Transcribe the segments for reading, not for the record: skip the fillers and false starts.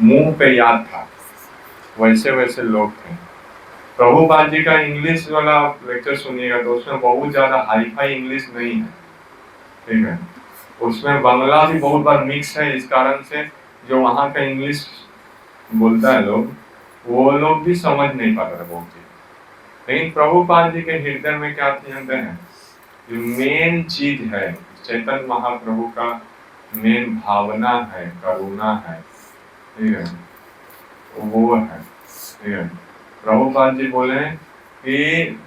मुंह पे याद था, वैसे वैसे लोग थे। प्रभुपाद जी का इंग्लिश वाला लेक्चर सुनिएगा तो उसमें बहुत ज्यादा हाई फाई इंग्लिश नहीं है, ठीक है। उसमें बांग्ला भी बहुत बार मिक्स है, इस कारण से जो वहाँ का इंग्लिश बोलता है लोग, वो लोग भी समझ नहीं पा रहे बहुत चीज। लेकिन प्रभुपाद जी के हृदय में क्या जानते हैं, जो मेन चीज है चैतन्य महाप्रभु का मेन भावना है, करुणा है, ठीक है, वो है, ठीक है। प्रभुपाद जी बोले कि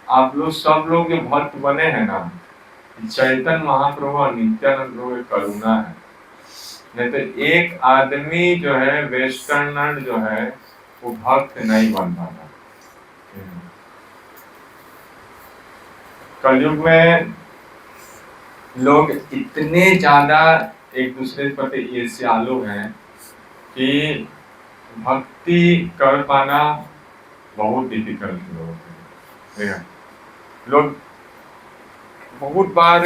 आप लोग सब लोग जो भक्त बने हैं ना, चैतन्य महाप्रभु और नित्यानंद प्रभु की करुणा है। नहीं तो एक आदमी जो है वेस्टर्नर जो है वो भक्त नहीं बन पाता। कलयुग में लोग इतने ज्यादा एक दूसरे के प्रति ईर्ष्यालु हैं कि भक्ति कर पाना बहुत डिफिकल्ट लोग है। लोग बहुत बार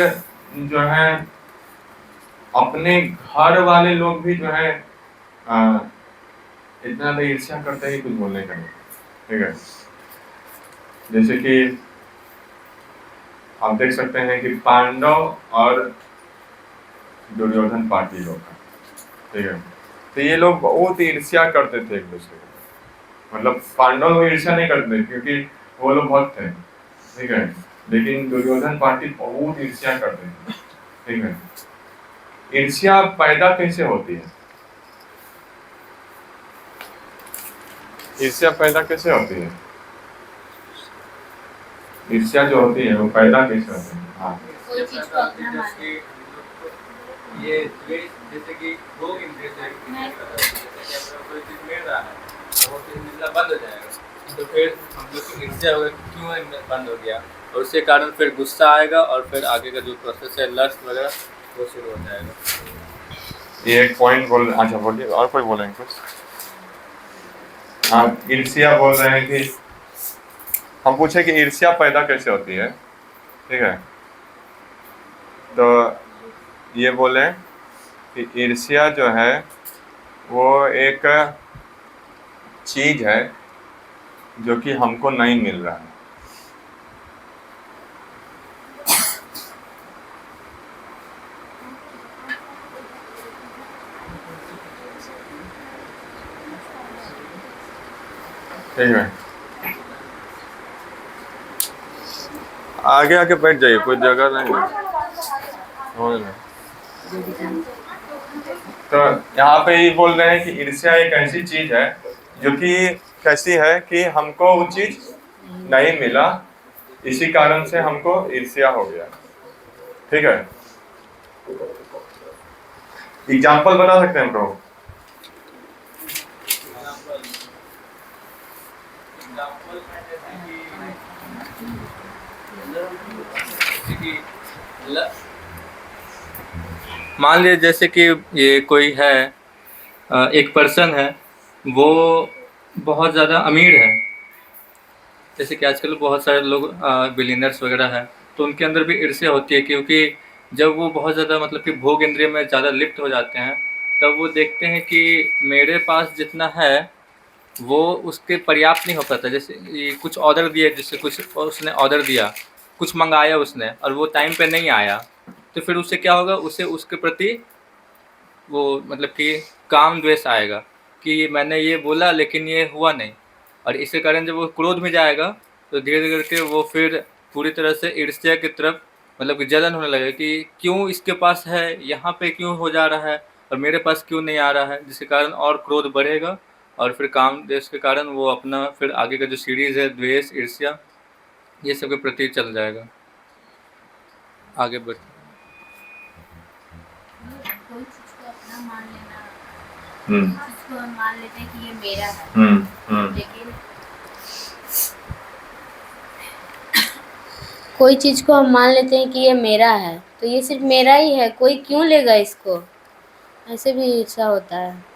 जो है अपने घर वाले लोग भी जो है इतना तो ईर्ष्या करते हैं कि कुछ बोलने का नहीं, ठीक है। जैसे कि आप देख सकते हैं कि पांडव और दुर्योधन पार्टी लोग का, ठीक है। तो ये लोग बहुत ईर्ष्या करते थे एक दूसरे को। मतलब पांडव लोग ईर्ष्या नहीं करते क्योंकि वो लोग भक्त थे, ठीक है। लेकिन दुर्योधन पार्टी बहुत ईर्ष्या करते हैं, ठीक है। ईर्ष्या पैदा कैसे होती है? ईर्ष्या पैदा कैसे होती है? ईर्ष्या जो होती है वो पैदा कैसे होती है? हाँ, कोई चीज को अपना माने। ये जैसे कि भोग इंद्रिय से कोई चीज मिल रहा है तो वो चीज मिलना बंद हो जाएगा, तो फिर हम लोग की ईर्ष्या होगा क्यों बंद हो गया, और उसके कारण फिर गुस्सा आएगा और फिर आगे का जो प्रोसेस है लस्ट वगैरह वो शुरू हो जाएगा। ये एक पॉइंट बोल, अच्छा बोलिए, और कोई बोलेंगे कुछ? हाँ, ईर्ष्या बोल रहे हैं कि हम पूछे कि ईर्ष्या पैदा कैसे होती है, ठीक है। तो ये बोले कि ईर्ष्या जो है वो एक चीज है जो कि हमको नहीं मिल रहा है। ठीक है, आगे आके बैठ जाइए, कोई जगह नहीं है। तो यहाँ पे ये बोल रहे हैं कि ईर्ष्या एक ऐसी चीज है जो कि कैसी है कि हमको वो चीज नहीं मिला, इसी कारण से हमको ईर्ष्या हो गया, ठीक है। एग्जाम्पल बता सकते हैं प्रभु? मान लीजिए जैसे कि ये कोई है, एक पर्सन है, वो बहुत ज़्यादा अमीर है। जैसे कि आजकल बहुत सारे लोग बिलियनर्स वगैरह हैं, तो उनके अंदर भी ईर्ष्या होती है, क्योंकि जब वो बहुत ज़्यादा मतलब कि भोग इंद्रिय में ज़्यादा लिप्त हो जाते हैं, तब वो देखते हैं कि मेरे पास जितना है वो उसके पर्याप्त नहीं हो पाता। जैसे ये कुछ ऑर्डर दिया, जैसे कुछ उसने ऑर्डर दिया, कुछ मंगाया उसने और वो टाइम पे नहीं आया, तो फिर उससे क्या होगा, उसे उसके प्रति वो मतलब कि काम द्वेष आएगा कि मैंने ये बोला लेकिन ये हुआ नहीं, और इसी कारण जब वो क्रोध में जाएगा तो धीरे धीरे करके वो फिर पूरी तरह से ईर्ष्या की तरफ मतलब कि जलन होने लगेगा कि क्यों इसके पास है, यहाँ पे क्यों हो जा रहा है और मेरे पास क्यों नहीं आ रहा है, जिसके कारण और क्रोध बढ़ेगा और फिर काम द्वेष के कारण वो अपना फिर आगे का जो सीरीज है द्वेष ईर्ष्या ये सब के प्रति चल जाएगा, आगे बढ़। कोई चीज को अपना मान लेना, हम्म, चीज को हम मान लेते हैं कि ये मेरा है, लेकिन कोई चीज को हम मान लेते हैं कि ये मेरा है तो ये सिर्फ मेरा ही है, कोई क्यों लेगा इसको, ऐसे भी ईर्ष्या होता है।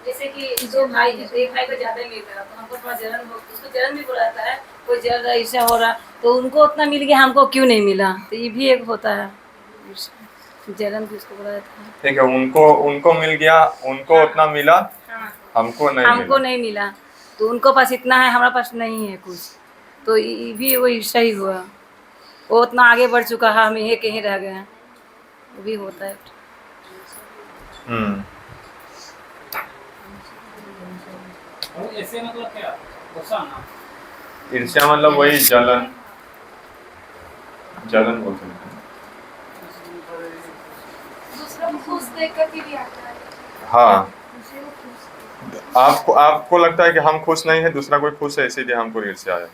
जैसे कि दो भाई थे, तो एक भाई को ज्यादा मिल रहा तो हमको थोड़ा जलन हो, उसको जलन भी बुलाता है, कोई जल रहा ईर्ष्या हो रहा तो उनको उतना मिल गया हमको क्यों नहीं मिला, तो ये भी एक होता है ईर्ष्या। जलन भी उसको बोला जाता है। ठीक है, उनको उनको मिल गया, उनको उतना मिला, हाँ, हमको नहीं हमको मिला। नहीं मिला, तो उनको पास इतना है, हमारे पास नहीं है कुछ, तो ये भी वही सही हुआ। वो उतना आगे बढ़ चुका है, हम यहीं कहीं रह गए हैं, वो भी होता है। हम्म। ऐसे मतलब क्या गुस्सा ना? ईर्ष्या मतलब वही जलन, जलन बोल सकते हैं। दूसरा को खुश देख कर भी आता है। हाँ, दूसरे को खुश आपको लगता है कि हम खुश नहीं है, दूसरा कोई खुश है, इसीलिए हमको ईर्ष्या है।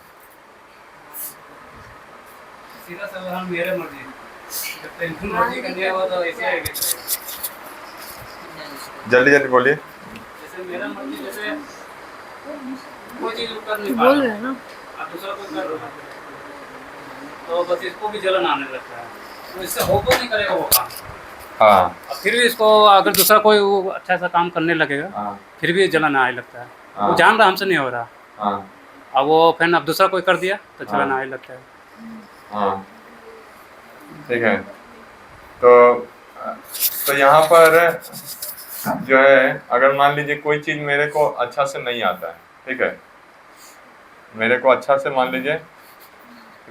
सीधा सा हम मेरे मर्जी, जब टेंशन मर्जी करनी है वो तो ऐसे आएगी। जल्दी जल्दी बोलिए। जैसे मेरा मर्जी, जैसे कोई चीज कर नहीं पा बोल रहा रहे हैं ना। अब दूसरा कोई कर रहा है, तो बस इसको भी जलन आने लगता है, तो इससे हो तो नहीं करेगा वो काम। हाँ अब फिर भी इसको अगर दूसरा कोई वो अच्छा सा काम करने लगेगा, हाँ फिर भी जलन आने लगता है। हाँ। वो जान रहा हमसे नहीं हो रहा, हाँ अब वो फिर अब दूसरा कोई कर दिया तो जलन हाँ। आने लगता है। हाँ, ठीक है। तो यहाँ पर जो है, अगर मान लीजिए कोई चीज़ मेरे को अच्छा से नहीं आता है, ठीक है, मेरे को अच्छा से मान लीजिए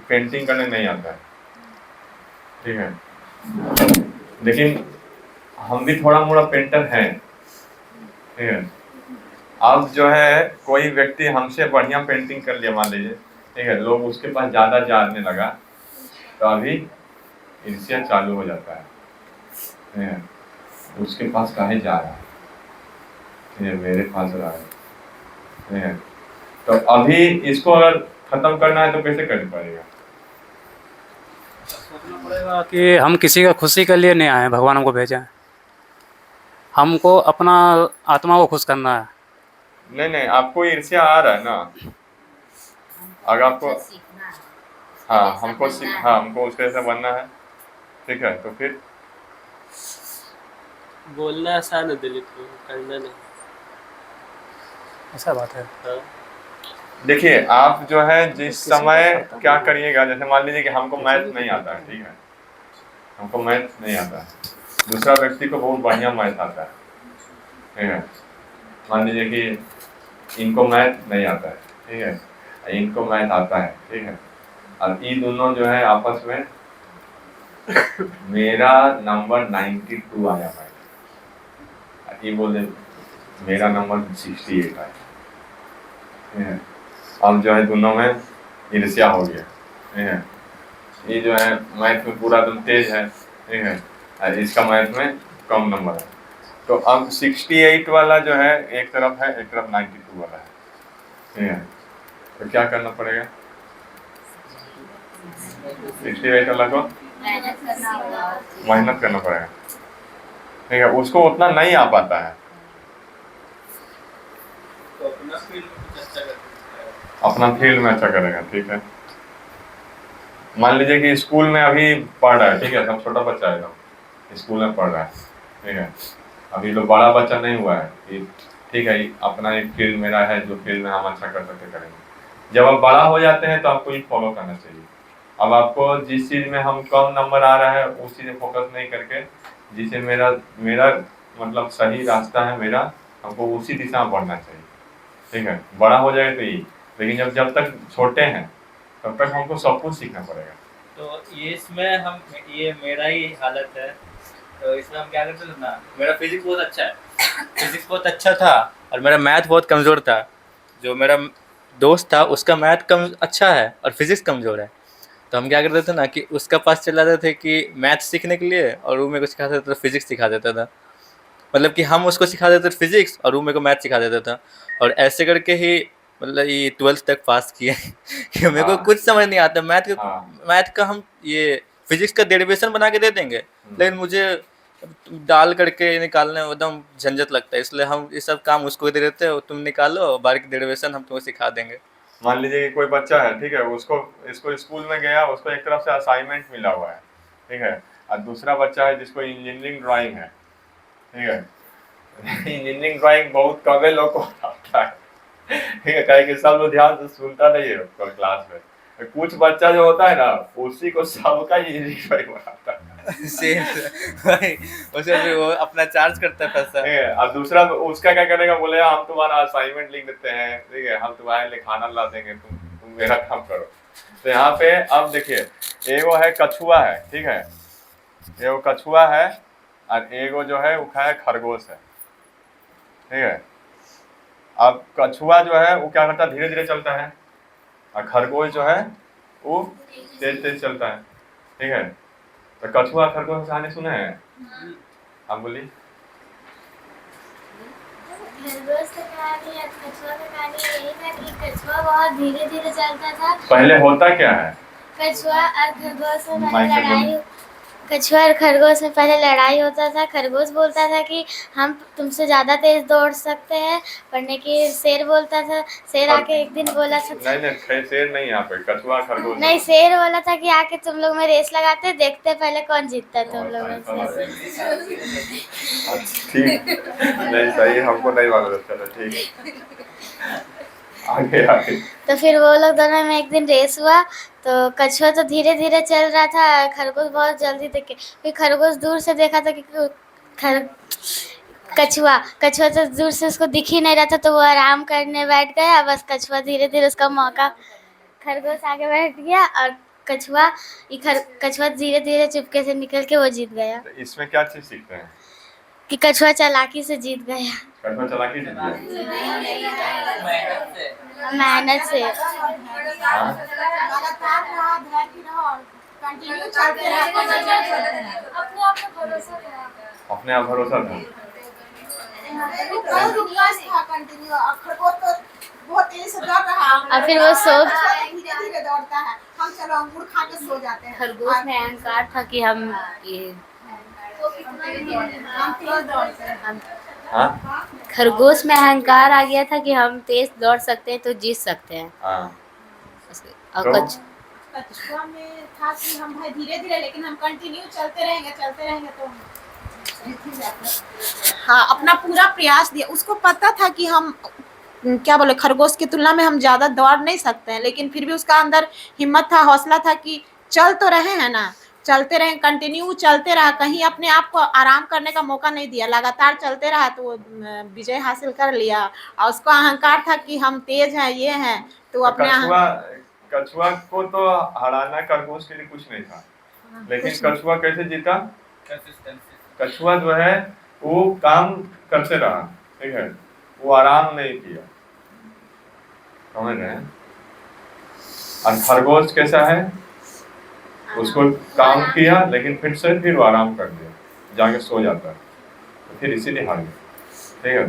पेंटिंग करने नहीं आता है, ठीक है, लेकिन हम भी थोड़ा मोड़ा पेंटर हैं, ठीक है। अब जो है कोई व्यक्ति हमसे बढ़िया पेंटिंग कर लिया मान लीजिए, ठीक है, लोग उसके पास ज़्यादा जाने लगा, तो अभी ईर्ष्या चालू हो जाता है, ठीक है, उसके पास काहे जा रहा है, ठीक है, मेरे पास रहा है, ठीक है। तो अभी इसको अगर खत्म करना है तो कैसे कर पाएगा? सोचना पड़ेगा कि हम किसी का खुशी के लिए नहीं आए हैं, भगवान हमको भेजा है, हमको अपना आत्मा को खुश करना है। नहीं नहीं, आपको ईर्ष्या आ रहा है ना, अगर आपको, सीखना है। हाँ हमको हाँ हमको उसके जैसा बनना है, ठीक है, तो फिर बोलना आसान है दिलीप को, करना नहीं। ऐसा बात है। हाँ देखिए आप जो है जिस समय क्या करिएगा, जैसे मान लीजिए कि हमको मैथ नहीं आता है, ठीक है, हमको मैथ नहीं आता है, दूसरा व्यक्ति को बहुत बढ़िया मैथ आता है, ठीक है, मान लीजिए कि इनको मैथ नहीं आता है, ठीक है, इनको मैथ आता है, ठीक है, और ये दोनों जो है आपस में मेरा नंबर 92 आया भाई, ये बोले मेरा नंबर 68 आया, ठीक है, अब जो है दोनों में ईर्ष्या हो गया, ठीक है, ये जो है मैथ में पूरा एकदम तेज है, ठीक है, और इसका मैथ में कम नंबर है, तो अब 68 वाला जो है एक तरफ है, एक तरफ 92 वाला है, ठीक है, तो क्या करना पड़ेगा? 68 वाला को मेहनत करना पड़ेगा, ठीक है, उसको उतना नहीं आ पाता है, तो अपना फील्ड में कुछ अच्छा कर सकता है। अपना फील्ड में अच्छा करेगा, ठीक है। मान लीजिए कि स्कूल में अभी पढ़ रहा है, ठीक है, सब छोटा बच्चा है, स्कूल में पढ़ रहा है, ठीक है, अभी लोग बड़ा बच्चा नहीं हुआ है कि ठीक है अपना एक फील्ड मेरा है, जो फील्ड में हम अच्छा कर सकते करेंगे। जब आप बड़ा हो जाते हैं तो आपको ये फॉलो करना चाहिए। अब आपको जिस चीज़ में हम कम नंबर आ रहा है उस चीज़ में फोकस नहीं करके, जिसे मेरा मेरा मतलब सही रास्ता है मेरा, हमको उसी दिशा में बढ़ना चाहिए, ठीक है। बड़ा हो जाए तो ये, लेकिन जब तक छोटे हैं तब तक हमको सब कुछ सीखना पड़ेगा। तो ये इसमें हम, ये मेरा ही हालत है, तो इसमें हम क्या करते थे ना, मेरा फिजिक्स बहुत अच्छा है, फिजिक्स बहुत अच्छा था और मेरा मैथ बहुत कमज़ोर था। जो मेरा दोस्त था उसका मैथ कम अच्छा है और फिजिक्स कमज़ोर है, तो हम क्या करते थे ना कि उसका पास चले जाते थे कि मैथ सीखने के लिए, और वो मेरे को सिखा देता था, फिजिक्स सिखा देता था। मतलब कि हम उसको सिखा देते थे फिजिक्स और वो मेरे को मैथ सिखा देता था, और ऐसे करके ही मतलब ये 12th तक पास किए कि मेरे को हाँ। कुछ समझ नहीं आता मैथ का। हाँ। मैथ का हम ये फिजिक्स का डेरिवेशन बना के दे देंगे, लेकिन मुझे डाल करके निकालने में एकदम झंझट लगता है, इसलिए हम ये सब काम उसको दे देते हैं, तुम निकालो, बारीक डेरिवेशन हम तुम्हें सिखा देंगे। मान लीजिए कि कोई बच्चा है, ठीक है, इसको स्कूल में गया, उसको एक तरफ से असाइनमेंट मिला हुआ है, ठीक है, और दूसरा बच्चा है जिसको इंजीनियरिंग ड्राइंग है, ठीक है, इंजीनियरिंग ड्राइंग बहुत कम लोग को आता है, ठीक है, कहे कि सब लोग ध्यान से सुनता नहीं है क्लास में, कुछ बच्चा जो होता है ना उसी को सबका इंजीनियरिंग ड्राइंग बनाता है, सेम भाई, उसमें भी वो अपना चार्ज करता है पैसा। ठीक है, अब दूसरा उसका क्या करेगा, बोलेगा हम तुम्हारा असाइनमेंट लिख देते हैं, ठीक है, हम तुम्हारे लिए खाना ला देंगे, तुम मेरा काम करो। तो यहाँ पे अब देखिए, एगो है कछुआ है, ठीक है, एगो कछुआ है और एगो जो है वो है खरगोश है, ठीक है। अब कछुआ जो है वो क्या करता है, धीरे धीरे चलता है, और खरगोश जो है वो तेज तेज चलता है, ठीक है। तो कछुआ खरगोश कहानी सुने हैं आप, बोलिए। खरगोश का कहानी या कछुआ का कहानी यही था कि कछुआ बहुत धीरे धीरे चलता था। पहले होता क्या है, कछुआ और खरगोश में माइक पहले से बोलो। लड़ाई कछुआ और खरगोश में पहले लड़ाई होता था। खरगोश बोलता था कि हम तुमसे ज़्यादा तेज दौड़ सकते हैं, पढ़ने की शेर बोलता था। शेर आके एक दिन बोला था, नहीं शेर नहीं, यहाँ पे कछुआ खरगोश। नहीं शेर बोला था कि आके तुम लोग में रेस लगाते, देखते पहले कौन जीतता है तुम लोग में से। ठीक, नहीं सही, हमको नहीं मालूम, चलो ठीक है, आगे आगे। तो फिर वो लोग दोनों में एक दिन रेस हुआ। तो कछुआ तो धीरे धीरे चल रहा था, खरगोश बहुत जल्दी देखे। फिर खरगोश दूर से देखा था कि कछुआ तो दूर से उसको दिख ही नहीं रहा था, तो वो आराम करने बैठ गया। बस कछुआ धीरे धीरे उसका मौका, खरगोश आगे बैठ गया और कछुआ धीरे धीरे चुपके से निकल के वो जीत गया। तो इसमें क्या चीज सीखते हैं, कि कछुआ चालाकी से जीत गया, कछुआ चालाकी जीत गया। मेहनत से। हाँ? लगातार रहा, धैर्य रहा और कंटिन्यू चलते रहा, अपने आप पे भरोसा रहा। अपने आप भरोसा था। विश्वास था कंटिन्यू। खरगोश तो बहुत तेज से दौड़ रहा और फिर वो धीरे धीरे दौड़ता है, हम चलो अंगूर खा के सो जाते हैं। खरगोश में अहंकार था कि हम तेज दौड़ते हैं। हाँ खरगोश में अहंकार आ गया था कि हम तेज दौड़ सकते हैं तो जीत सकते हैं। हाँ, और तो? कछुआ में था कि हम भाई धीरे धीरे, लेकिन हम कंटिन्यू चलते रहेंगे तो हम जीत ही जाते हैं। हाँ, अपना पूरा प्रयास दिया। उसको पता था कि हम क्या बोले, खरगोश की तुलना में हम ज्यादा दौड़ नहीं सकते हैं, लेकिन फिर भी उसका अंदर हिम्मत था, हौसला था कि चल तो रहे हैं ना, चलते रहे, कंटिन्यू चलते रहा, कहीं अपने आप को आराम करने का मौका नहीं दिया, लगातार चलते रहा तो वो विजय हासिल कर लिया। और उसको अहंकार था कि हम तेज हैं, ये हैं, तो अपने कछुआ को तो हराना खरगोश के लिए कुछ नहीं था, लेकिन कछुआ कैसे जीता, कछुआ जो है वो काम करते रहा, ठीक है, वो आराम नहीं किया, समझ रहे हैं। और खरगोश कैसा है, उसको काम किया लेकिन फिर वो आराम कर दिया, जाके सो जाता है, तो फिर इसीलिए हार गया, ठीक है।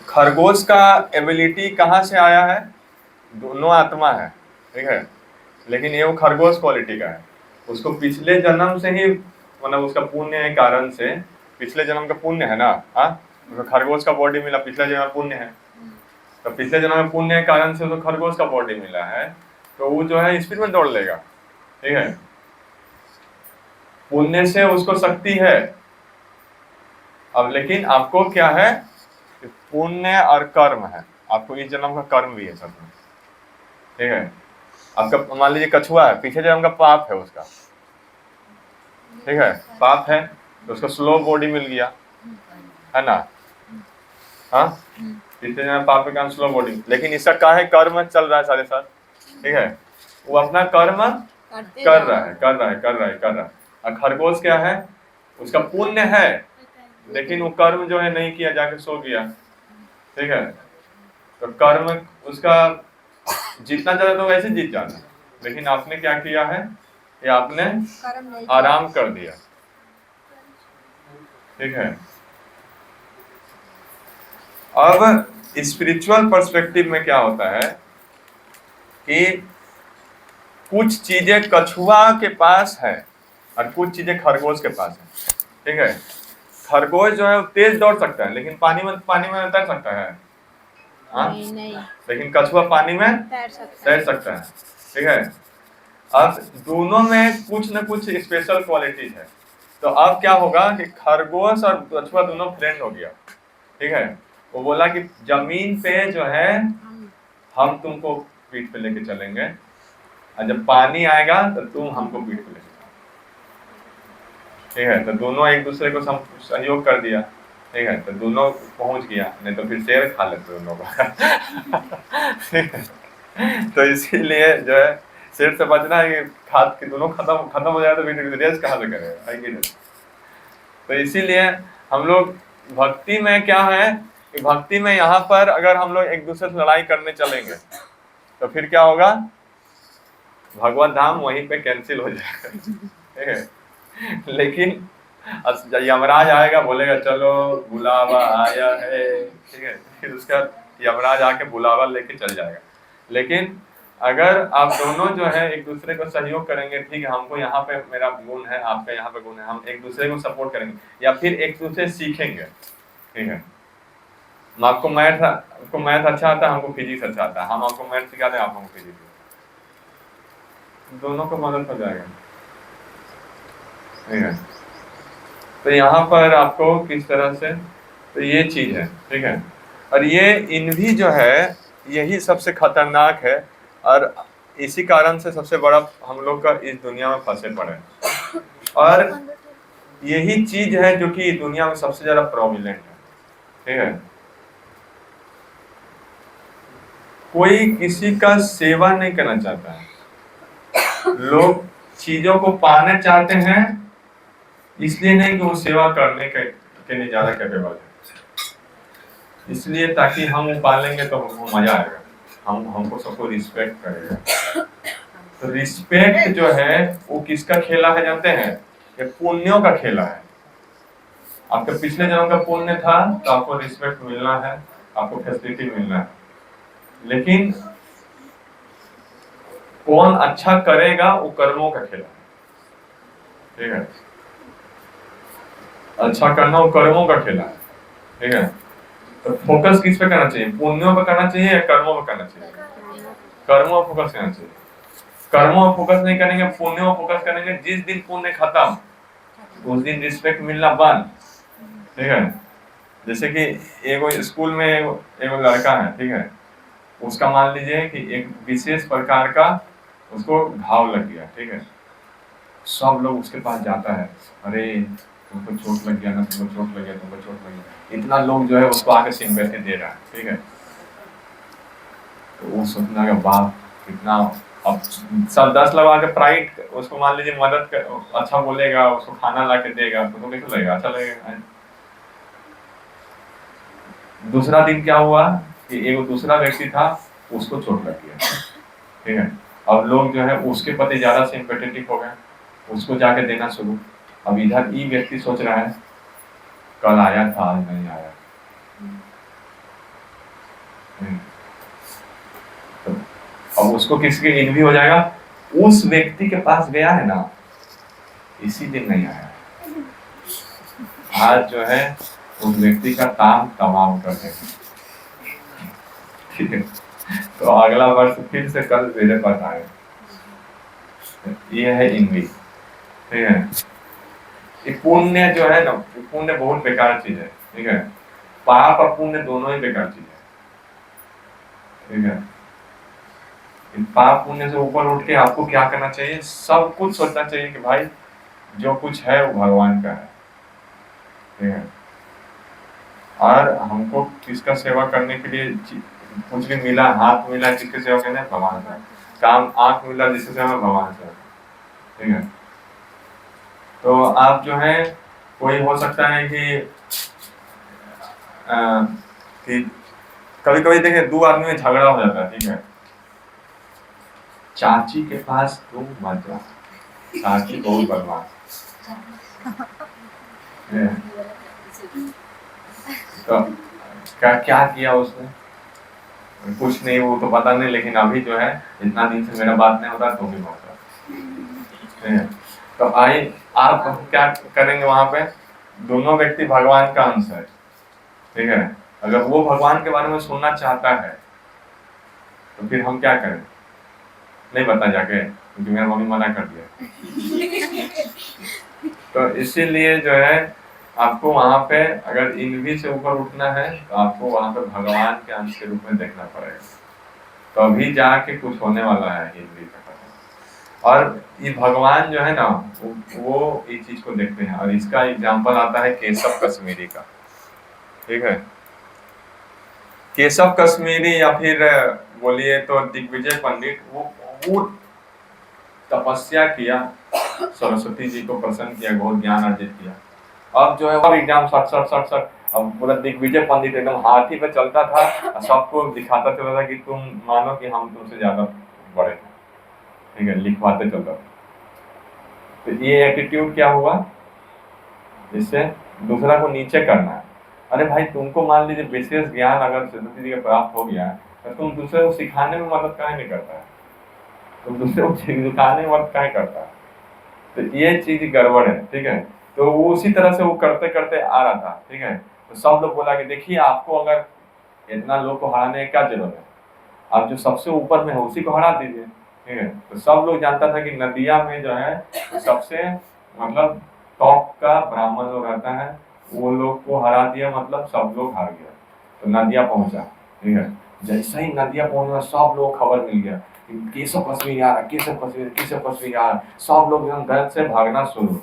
खरगोश का एबिलिटी कहाँ से आया है, दोनों आत्मा है, ठीक है, लेकिन ये वो खरगोश क्वालिटी का है। उसको पिछले जन्म से ही, मतलब उसका पुण्य के कारण से, पिछले जन्म का पुण्य है ना, हाँ, उसको खरगोश का बॉडी मिला, पिछले जन्म पुण्य है, तो पिछले जन्म में पुण्य के कारण से उसको खरगोश का बॉडी मिला है, तो वो जो है स्पीड में दौड़ लेगा, ठीक है। पुण्य से उसको शक्ति है। अब लेकिन आपको क्या है, पुण्य और कर्म है, आपको इस जन्म का कर्म भी है सब में, ठीक है। आपका मान लीजिए कछुआ है, पीछे जन्म का पाप है उसका, ठीक है, पाप है तो उसको स्लो बॉडी मिल गया, है ना, हाँ, पिछले जन्म पाप के कारण स्लो बॉडी, लेकिन इसका क्या है, कर्म चल रहा है सारे साथ, ठीक है, वो अपना कर्म कर रहा है। और खरगोश क्या है, उसका पुण्य है लेकिन वो कर्म जो है नहीं किया, जाके सो गया, ठीक है। तो कर्म उसका जीतना चाहता तो वैसे जीत जाता, लेकिन आपने क्या किया है, ये आपने आराम कर दिया, ठीक है। अब स्पिरिचुअल पर्सपेक्टिव में क्या होता है कि कुछ चीजें कछुआ के पास है और कुछ चीजें खरगोश के पास है, ठीक है। खरगोश जो है तेज दौड़ सकता है, लेकिन पानी में तैर सकता है, हाँ, नहीं, लेकिन कछुआ पानी में तैर सकता है, ठीक है। अब दोनों में कुछ न कुछ स्पेशल क्वालिटीज है, तो अब क्या होगा कि खरगोश और कछुआ दोनों फ्रेंड हो गया, ठीक है। वो बोला कि जमीन पे जो है हम तुमको पीठ पे लेके चलेंगे, और जब पानी आएगा तो तुम हमको पीठ पे लेके चलो, ठीक है, तो दोनों एक दूसरे को सहयोग कर दिया, ठीक है, तो दोनों पहुंच गया, नहीं तो फिर शेर खा लेते दोनों को। ठीक है, तो इसीलिए जो है शेर से बचना है कि खाद के दोनों खत्म हो जाए तो फिर रेस कहाँ से करेगा, है कि नहीं? तो इसीलिए हम लोग भक्ति में क्या है कि भक्ति में यहाँ पर अगर हम लोग एक दूसरे से लड़ाई करने चलेंगे तो फिर क्या होगा, भगवत धाम वहीं पे कैंसिल हो जाएगा। ठीक है, लेकिन यमराज आएगा, बोलेगा चलो बुलावा आया है, ठीक है, फिर उसका यमराज आके बुलावा लेके चल जाएगा। लेकिन अगर आप दोनों जो है एक दूसरे को सहयोग करेंगे, ठीक है, हमको यहाँ पे मेरा गुण है, आपका यहाँ पे गुण है, हम एक दूसरे को सपोर्ट करेंगे या फिर एक दूसरे सीखेंगे, ठीक है, आपको मैथ अच्छा आता है, हमको फिजिक्स अच्छा आता है, हम आपको मैथ सिखाते हैं, आप हमको फिजिक्स, दोनों को मदद हो जाएगा। ठीक है, तो यहाँ पर आपको किस तरह से, तो ये चीज है, ठीक है, और ये इन्हीं जो है यही सबसे खतरनाक है और इसी कारण से सबसे बड़ा हम लोग का इस दुनिया में फंसे पड़े, और यही चीज है जो कि दुनिया में सबसे ज्यादा प्रोमिनेंट है। ठीक है, कोई किसी का सेवा नहीं करना चाहता है, लोग चीजों को पाना चाहते हैं, इसलिए नहीं कि वो सेवा करने के लिए ज्यादा कैपेबल है, इसलिए ताकि हम वो पालेंगे तो हमको मजा आएगा, हमको सबको रिस्पेक्ट करेगा। तो रिस्पेक्ट जो है वो किसका खेला है जानते हैं, ये पुण्यों का खेला है। आपके पिछले जन्म का पुण्य था तो आपको रिस्पेक्ट मिलना है, आपको फैसिलिटी मिलना है, लेकिन कौन अच्छा करेगा वो कर्मों का खेला है। ठीक है, अच्छा करना वो कर्मों का खेला है। ठीक है, तो फोकस किस पे करना चाहिए, पुण्यों पे करना चाहिए या कर्मों पे करना चाहिए? कर्मों पे फोकस करना चाहिए। कर्मों पे फोकस नहीं करेंगे, पुण्यों पे फोकस करेंगे, जिस दिन पुण्य खत्म उस दिन रिस्पेक्ट मिलना बंद। ठीक है, जैसे कि एगो स्कूल में एगो लड़का है, ठीक है, उसका मान लीजिए कि एक विशेष प्रकार का उसको घाव लग गया, ठीक है, सब लोग उसके पास जाता है, अरे तुमको चोट लग गया ना, तुमको चोट लग गया, तुमको चोट लग गया, इतना लोग जो है उसको आके सिंपैथी दे रहा है। ठीक है, तो वो सोचना का बाप कितना, अब सब 10 लोग आके प्राइड उसको मान लीजिए मदद कर, अच्छा बोलेगा, उसको खाना ला के देगा, तो कैसे लगेगा, अच्छा लगेगा। दूसरा दिन क्या हुआ कि एक दूसरा व्यक्ति था, उसको चोट लग गया। ठीक है, अब लोग जो है उसके प्रति ज्यादा सिंपैथेटिक हो गए, उसको जाके देना शुरू। अब इधर ये व्यक्ति सोच रहा है कल आया था आज नहीं आया, तो अब उसको किसके इन्वी हो जाएगा, उस व्यक्ति के पास गया है ना, इसी दिन नहीं आया, आज जो है उस व्यक्ति का ताम तमाम कर देगा। ठीक है, तो अगला वर्ष फिर से कल मेरे पास आए, ये है इन्वी। ठीक है, ये पुण्य जो है ना, पुण्य बहुत बेकार चीज है। ठीक है, पाप और पुण्य दोनों ही बेकार चीज है। ठीक है, इन पाप पुण्य से ऊपर उठ के आपको क्या करना चाहिए, सब कुछ सोचना चाहिए कि भाई जो कुछ है वो भगवान का है। ठीक है, और हमको किसका सेवा करने के लिए कुछ भी मिला, हाथ मिला किसकी सेवा करना है, भगवान का काम, आंख मिला जिसकी सेवा भगवान का। ठीक है, तो आप जो है कोई हो सकता है कि कभी कभी देखिए 2 आदमी में झगड़ा हो जाता है। ठीक है, चाची के पास तुम मत जाओ, चाची बहुत बदमाश। तो क्या किया उसने, कुछ नहीं, वो तो पता नहीं, लेकिन अभी जो है इतना दिन से मेरा बात नहीं होता, तुम भी मत जाओ। तो आइए आप क्या करेंगे, वहां पे दोनों व्यक्ति भगवान का अंश है। ठीक है, अगर वो भगवान के बारे में सुनना चाहता है तो फिर हम क्या करें, नहीं बता जाके, क्योंकि मेरा मम्मी मना कर दिया। तो इसीलिए जो है आपको वहां पे अगर इन्वी से ऊपर उठना है तो आपको वहां पे भगवान के अंश के रूप में देखना पड़ेगा, तो अभी जाके कुछ होने वाला है इन्वी का। और ये भगवान जो है ना वो इस चीज को देखते हैं। और इसका एग्जाम्पल आता है केशव कश्मीरी का, ठीक है। केशव कश्मीरी या फिर बोलिए तो दिग्विजय पंडित, वो बहुत तपस्या किया, सरस्वती जी को प्रसन्न किया, बहुत ज्ञान अर्जित किया। अब जो है वो एग्जाम सट सट सट सट, अब पूरा दिग्विजय पंडित एकदम हाथी पे चलता था, सबको दिखाता चलता था कि तुम मानो कि हम तुमसे ज्यादा बड़े हैं, ठीक है, लिखवाते चलता था। तो ये एटीट्यूड क्या हुआ, इससे दूसरा को नीचे करना है। अरे भाई तुमको मान लीजिए विशेष ज्ञान अगर सरस्वती जी का प्राप्त हो गया है, तो तुम दूसरे को सिखाने में मदद काहे नहीं करता है, तुम दूसरे को सिखाने में मदद काहे करता है। तो ये चीज गड़बड़ है, ठीक है। तो वो उसी तरह से वो करते करते आ रहा था, ठीक है। तो सब लोग बोला कि देखिए आपको अगर इतना लोग को हराने की क्या जरूरत है, आप जो सबसे ऊपर में है उसी को हरा दीजिए, ठीक है। तो सब लोग जानता था कि नदिया में जो है सबसे मतलब टॉप का ब्राह्मण जो रहता है वो लोग को हरा दिया, मतलब सब लोग हार गया। तो नदिया पहुंचा, ठीक है। जैसे ही नदिया पहुंचा सब लोग खबर मिल गया कि केशव कश्मीरी आ रहा, केशव कश्मीरी, केशव कश्मीरी आ रहा। सब लोग एकदम डर से भागना शुरू,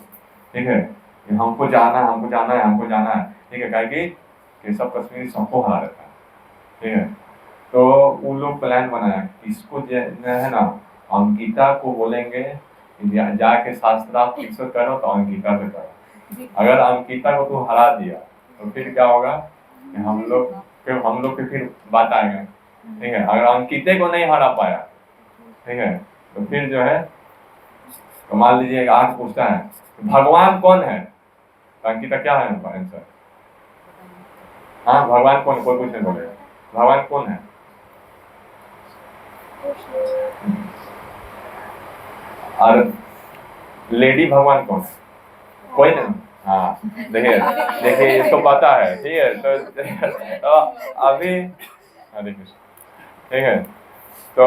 ठीक है, कि हमको जाना है, हमको जाना है, हमको जाना है, ठीक है। कि केशव कश्मीरी सबको हरा रहता है, ठीक है। तो वो लोग प्लान बनाया, इसको है ना अंकिता को बोलेंगे जाके शास्त्रार्थ फिक्स करो, तो अंकिता से करो। अगर अंकिता को तू हरा दिया तो फिर क्या होगा कि हम लोग की फिर बात आएगा, ठीक है। अगर अंकिते को नहीं हरा पाया, ठीक है, तो फिर जो है तो मान लीजिए आज पूछता है भगवान कौन है, तो अंकिता क्या है आंसर, हाँ भगवान कौन, कोई कुछ नहीं बोलेगा, भगवान कौन है। और लेडी भगवान कौन है, कोई नहीं। हाँ देखिए इसको पता है, ठीक है। तो अभी हरे कृष्ण, ठीक है। तो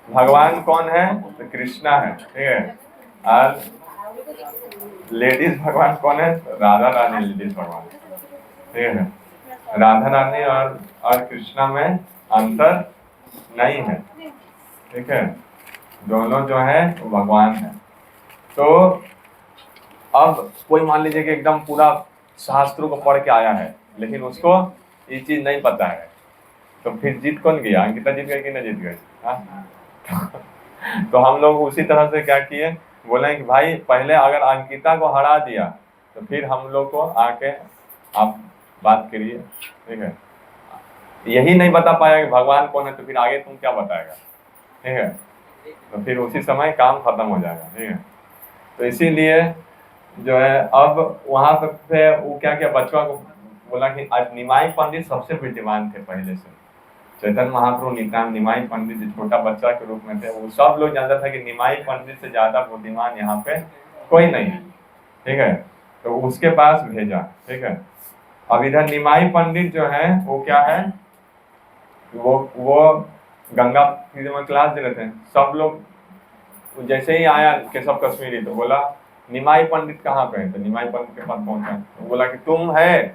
भगवान कौन है, तो कृष्णा है, ठीक है। और लेडीज भगवान कौन है, तो राधा रानी लेडीज भगवान, ठीक है। राधा रानी और कृष्णा में अंतर नहीं है, ठीक है, दोनों जो है वो भगवान है। तो अब कोई मान लीजिए कि एकदम पूरा शास्त्रों को पढ़ के आया है, लेकिन उसको ये चीज नहीं पता है, तो फिर जीत कौन गया, अंकिता जीत गई कि नहीं जीत गई। तो हम लोग उसी तरह से क्या किए, बोले कि भाई पहले अगर अंकिता को हरा दिया तो फिर हम लोग को आके आप बात करिए, ठीक है। यही नहीं बता पाया कि भगवान कौन है, तो फिर आगे तुम क्या बताएगा, ठीक है। तो फिर उसी समय काम खत्म हो जाएगा, ठीक है। तो इसीलिए जो है अब वहां पे वो क्या किया, बचवा को बोला कि आज निमाई पंडित सबसे विद्वान थे पहले से, चैतन्य महाप्रभु नित्यानंद निमाई पंडित जो छोटा बच्चा के रूप में थे, वो सब लोग जानता था कि निमाई पंडित से ज्यादा बुद्धिमान यहाँ पे कोई नहीं है, ठीक है। तो उसके पास भेजा, ठीक है। अब इधर निमाई पंडित जो है वो क्या है, वो गंगा में क्लास दे रहे थे, सब लोग जैसे ही आया केशव कश्मीरी तो बोला निमाई पंडित कहाँ पे है, तो निमाई पंडित के पास पहुंचा, तो बोला कि तुम है,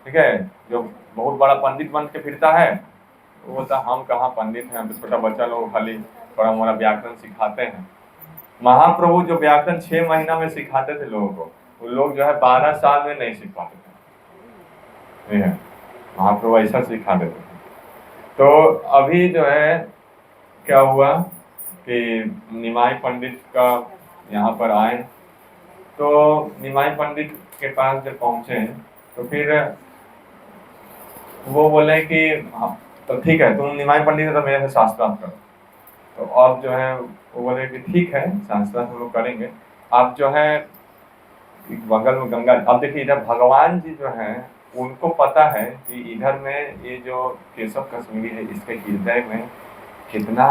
ठीक है, जो बहुत बड़ा पंडित बन के फिरता है। वो बोलता हम कहाँ पंडित हैं, तो छोटा बच्चा लोग खाली थोड़ा मोड़ा व्याकरण सिखाते हैं। महाप्रभु जो व्याकरण 6 महीना में सिखाते थे लोगों को, वो लोग जो है 12 साल में नहीं सीख पाते थे, ठीक है, महाप्रभु ऐसा सिखा देते थे। तो अभी जो है क्या हुआ कि निमाई पंडित का यहाँ पर आए, तो निमाई पंडित के पास जब पहुँचे तो फिर वो बोले कि तो ठीक है तुम निमाई पंडित है तो मेरे से शास्त्रार्थ करो। तो अब जो है वो बोले कि ठीक है शास्त्रार्थ हम लोग करेंगे। आप जो है बगल में गंगा, अब देखिए इधर भगवान जी जो हैं उनको पता है कि इधर में ये जो केशव कश्मीरी है इसके हृदय में कितना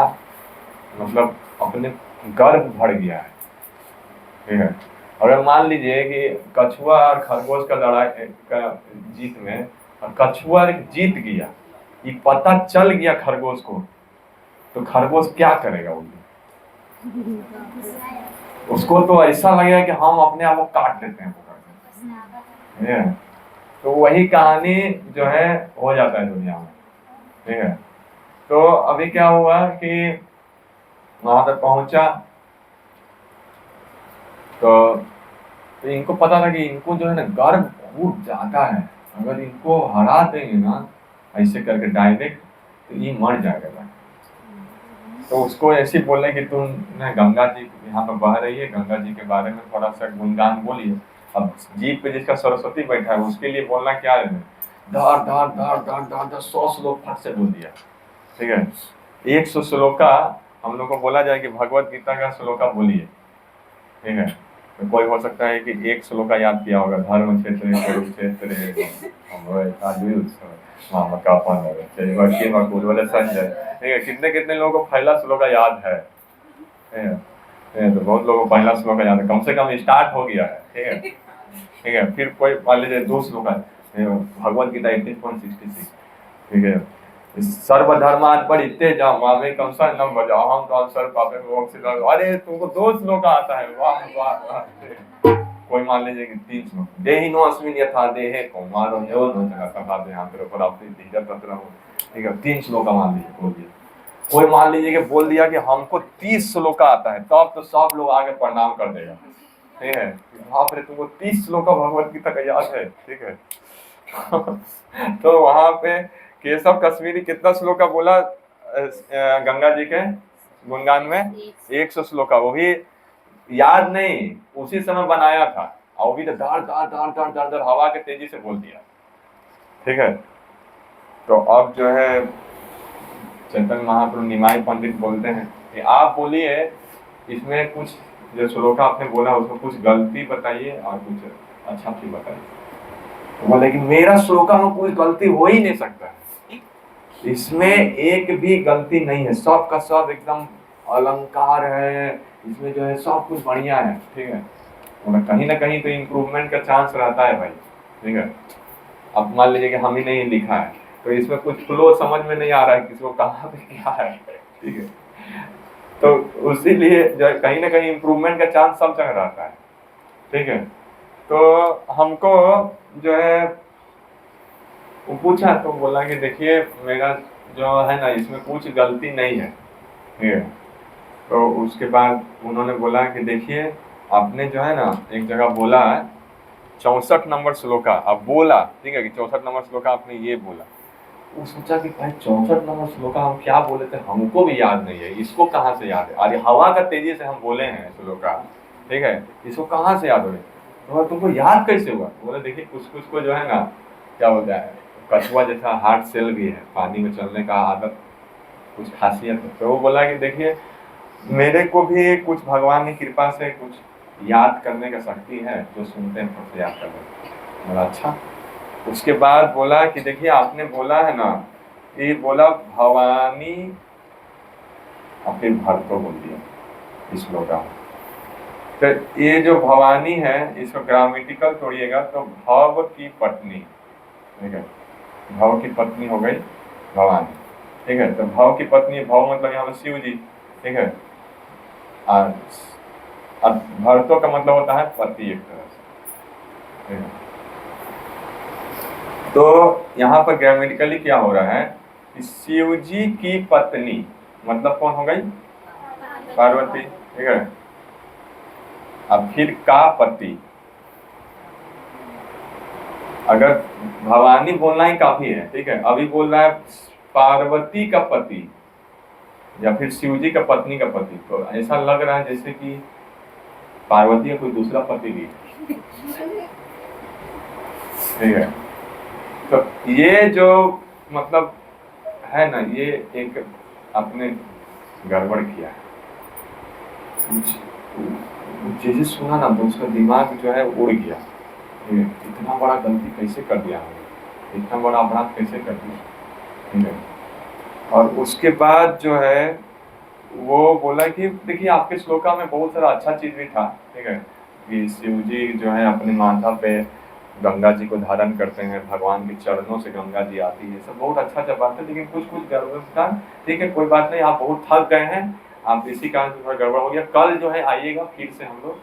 मतलब अपने गर्व भर गया है, ठीक है। अगर मान लीजिए कि कछुआ और खरगोश का लड़ाई का जीत में कछुआ जीत गया, ये पता चल गया खरगोश को, तो खरगोश क्या करेगा, उसको तो ऐसा लगेगा कि हम अपने आप को काट देते हैं। तो वही कहानी जो है हो जाता है दुनिया में, ठीक है। तो अभी क्या हुआ कि वहां तक पहुंचा तो इनको पता था कि इनको जो है ना गर्व बहुत ज्यादा है, अगर इनको हरा देंगे ना ऐसे करके डायरेक्ट तो ये मर जाएगा भाई। तो उसको ऐसे बोले कि तुम ने गंगा जी यहाँ पर बह रही है, गंगा जी के बारे में थोड़ा सा गुणगान बोलिए। अब जीप पे जिसका सरस्वती बैठा है उसके लिए बोलना क्या है, धर धर धर धर धर धर 100 श्लोक फट से बोल दिया। ठीक है, 100 श्लोका हम लोग को बोला जाए कि भगवत गीता का श्लोका बोलिए। ठीक है, तो कोई हो सकता है कि 1 श्लोका याद किया होगा, धर्म क्षेत्र कुरुक्षेत्र मामा का अपन बोले संजय। ठीक है, कितने कितने लोगों को पहला श्लोका याद है? तो बहुत लोगों को पहला श्लोका याद है, कम से कम स्टार्ट हो गया है। ठीक है, ठीक है। फिर कोई मान लीजिए 2 श्लोका भगवत गीता 18.66। ठीक है, सर्वधर्मात् परित्यज्य मामेकं शरणं व्रज अहं त्वां सर्वपापेभ्यो मोक्षयिष्यामि। अरे तुमको 2 श्लोक आता है, वाह वाह वाह। कोई मान लीजिए कि 3 श्लोक, देहिनोऽस्मिन् यथा देहे कौमारो यौवनो तथा देहान्तरे धीरः तत्र। ठीक है, 3 श्लोक मान लीजिए बोल दिया। कोई मान लीजिए कि बोल दिया कि हमको 30 श्लोक आता है, तब तो सब लोग आगे प्रणाम कर देगा। ठीक है, बाप रे तुमको 30 श्लोक भगवत गीता का याद है। ठीक है तो वहां पे केशव कश्मीरी कितना श्लोका बोला गंगा जी के गुणगान में? 100 श्लोका, वो भी याद नहीं, उसी समय बनाया था, और वो भी तो दार दार दार दार दार दार हवा के तेजी से बोल दिया। ठीक है, तो अब जो है चैतन्य महाप्रभु निमाई पंडित बोलते हैं कि आप बोलिए इसमें कुछ जो श्लोका आपने बोला उसमें कुछ गलती बताइए और कुछ अच्छा भी बताइए। तो बोले कि मेरा श्लोका में कोई गलती हो ही नहीं सकता है, इसमें एक भी गलती नहीं है, सब का सब एकदम अलंकार है, इसमें जो है सब कुछ बढ़िया है। ठीक है, कहीं ना कहीं तो इम्प्रूवमेंट का चांस रहता है भाई। ठीक है, अब मान लीजिए कि हम ही नहीं लिखा है तो इसमें कुछ फ्लो समझ में नहीं आ रहा है किसको कहाँ पे क्या है। ठीक है, तो उसी लिए जो है कहीं ना कहीं इम्प्रूवमेंट का चांस सब जगह रहता है। ठीक है, तो हमको जो है वो पूछा तो बोला कि देखिए मेरा जो है ना इसमें कुछ गलती नहीं है। ठीक है, तो उसके बाद उन्होंने बोला कि देखिए आपने जो है ना एक जगह बोला है 64 नंबर श्लोका, अब बोला ठीक है कि 64 नंबर श्लोका आपने ये बोला। वो सोचा कि भाई 64 नंबर श्लोका हम क्या बोले थे, हमको भी याद नहीं है, इसको कहाँ से याद है? अरे हवा का तेजी से हम बोले हैं श्लोका। ठीक है, इसको कहाँ से याद हो? तो तुमको याद कैसे हुआ? बोले देखिए कुछ कुछ को जो है ना क्या बोलता है, कछुआ जैसा हार्ट सेल भी है, पानी में चलने का आदत कुछ खासियत है। तो वो बोला कि देखिए मेरे को भी कुछ भगवान की कृपा से कुछ याद करने का शक्ति है, जो सुनते हैं तो याद कर लेते। बोला अच्छा। उसके बाद बोला कि देखिए आपने बोला है ना, ये बोला भवानी, और फिर भर को बोल दिया इस श्लोका। तो ये जो भवानी है इसको ग्रामेटिकल तोड़िएगा तो भव की पत्नी। ठीक है, भव की पत्नी हो गई भवानी। ठीक है, तो भव की पत्नी, भव मतलब यहाँ पर शिव जी। ठीक है, और भरतों का मतलब होता है पति एक तरह से। ठीक है, तो यहाँ पर ग्रामेटिकली क्या हो रहा है कि शिव जी की पत्नी मतलब कौन हो गई? पार्वती। ठीक है, अब फिर का पति, अगर भवानी बोलना ही काफी है। ठीक है, अभी बोल रहा है पार्वती का पति या फिर शिव जी का पत्नी का पति, तो ऐसा लग रहा है जैसे कि पार्वती का कोई दूसरा पति भी। ठीक है, तो ये जो मतलब है ना, ये एक आपने गड़बड़ किया है, जैसे सुना ना तो उसका दिमाग जो है उड़ गया। इतना बड़ा गलती कैसे कर दिया हमने, इतना बड़ा अपराध कैसे कर दिया। ठीक है, और उसके बाद जो है वो बोला कि देखिए आपके श्लोका में बहुत सारा अच्छा चीज भी था। ठीक है, कि शिव जी जो है अपने माथा पे गंगा जी को धारण करते हैं, भगवान के चरणों से गंगा जी आती है, सब बहुत अच्छा अच्छा बात है, लेकिन कुछ कुछ गड़बड़ था। ठीक है, कोई बात नहीं, आप बहुत थक गए हैं, आप इसी कारण से थोड़ा गड़बड़ हो गया। कल जो है आइएगा फिर से, हम लोग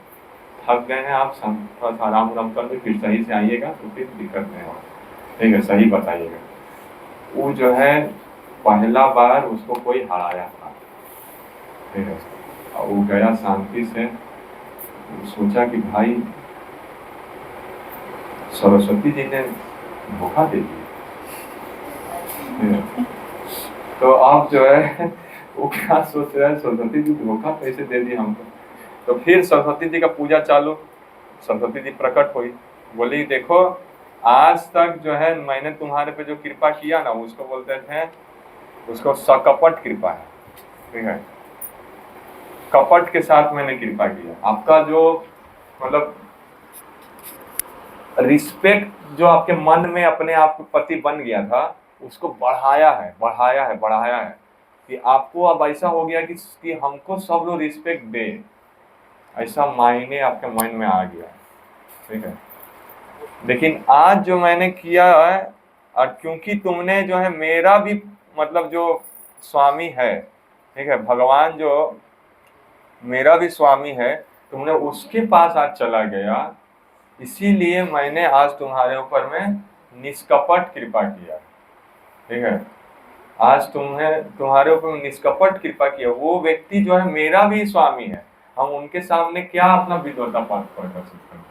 थक गए हैं, आप थोड़ा सा आराम उराम कर फिर सही से आइएगा तो फिर दिक्कत नहीं होगा। ठीक है, सही बताइएगा। वो जो है पहला बार उसको कोई हराया था, ठीक है। और वो गया शांति से, वो सोचा कि भाई सरस्वती जी ने धोखा दे दिया, तो अब जो है वो क्या सोच रहा है, सरस्वती जी धोखा कैसे दे दी हमको। तो फिर सरस्वती जी का पूजा चालू, सरस्वती जी प्रकट हुई, बोली देखो आज तक जो है मैंने तुम्हारे पे जो कृपा किया ना, उसको बोलते थे, उसको सकपट कृपा है, ठीक है। कपट के साथ मैंने कृपा किया, आपका जो मतलब रिस्पेक्ट जो आपके मन में अपने आप के प्रति बन गया था, उसको बढ़ाया है, बढ़ाया है, बढ़ाया है, कि आपको अब ऐसा हो गया कि हमको सब लोग रिस्पेक्ट दे, ऐसा मायने आपके मन में आ गया, ठीक है। लेकिन आज जो मैंने किया है, और क्योंकि तुमने जो है मेरा भी मतलब जो स्वामी है, ठीक है, भगवान जो मेरा भी स्वामी है, तुमने उसके पास आज चला गया, इसीलिए मैंने आज तुम्हारे ऊपर में निष्कपट कृपा किया, ठीक है। आज तुम्हारे ऊपर में निष्कपट कृपा किया। वो व्यक्ति जो है मेरा भी स्वामी है, हम उनके सामने क्या अपना विद्वता पाठ कर सकते हैं,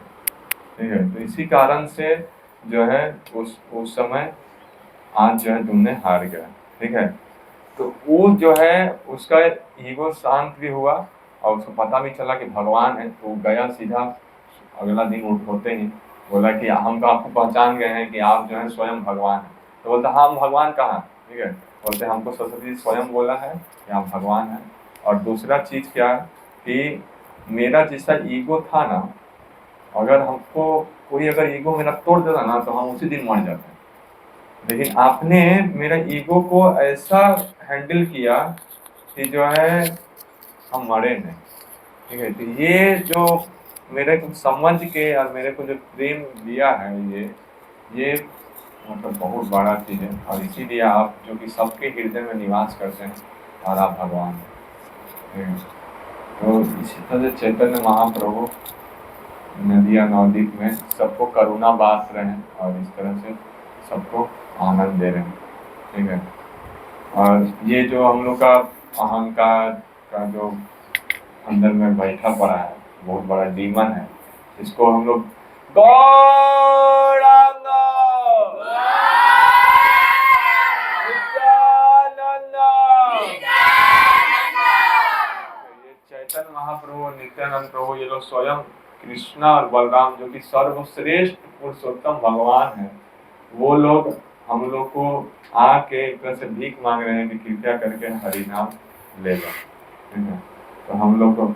ठीक है। तो इसी कारण से जो है उस समय आज जो है तुमने हार गया, ठीक है। तो वो जो है उसका ईगो शांत भी हुआ, और उसको पता भी चला कि भगवान है, तो गया सीधा अगला दिन होते ही बोला कि हम तो आपको पहचान गए हैं कि आप जो है स्वयं भगवान हैं। तो बोलता हाँ, हम भगवान कहाँ, ठीक है। बोलते हमको सरस्वती जी स्वयं बोला है कि आप भगवान हैं। और दूसरा चीज़ क्या है कि मेरा जैसा ईगो था ना, अगर हमको कोई अगर ईगो मेरा तोड़ देता ना, तो हम उसी दिन मर जाते हैं। लेकिन आपने मेरा ईगो को ऐसा हैंडल किया कि जो है हम मरे नहीं, ठीक है। तो ये जो मेरे को समझ के और मेरे को जो प्रेम दिया है, ये मतलब बहुत बड़ा चीज़ है। और इसीलिए आप जो कि सबके हृदय में निवास करते हैं, और आप भगवान हैं। तो इसी तरह से चैतन्य महाप्रभु नदिया नवद्वीप में सबको करुणा बांट रहे हैं, और इस तरह से सबको आनंद दे रहे हैं, ठीक है। और ये जो हम लोग का अहंकार का जो अंदर में बैठा पड़ा है, बहुत बड़ा डीमन है, इसको हम लोग गौरांग ये चैतन्य महाप्रभु और नित्यानंद प्रभु, ये लोग स्वयं कृष्णा और बलराम जो कि सर्वश्रेष्ठ पुरुषोत्तम भगवान है, वो लोग हम लोग को आके एक तरह से भीख मांग रहे हैं कि कृपया करके हरि नाम ले लो, ठीक है। तो हम लोग को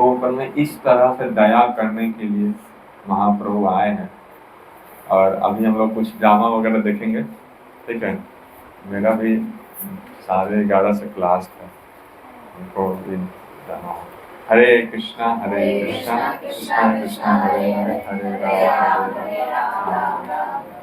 ऊपर में इस तरह से दया करने के लिए महाप्रभु आए हैं। और अभी हम लोग कुछ ड्रामा वगैरह देखेंगे, ठीक है। मेरा भी 11:30 से क्लास था, हमको भी ड्रामा। हरे कृष्णा कृष्णा कृष्णा हरे हरे, हरे राम हरे राम।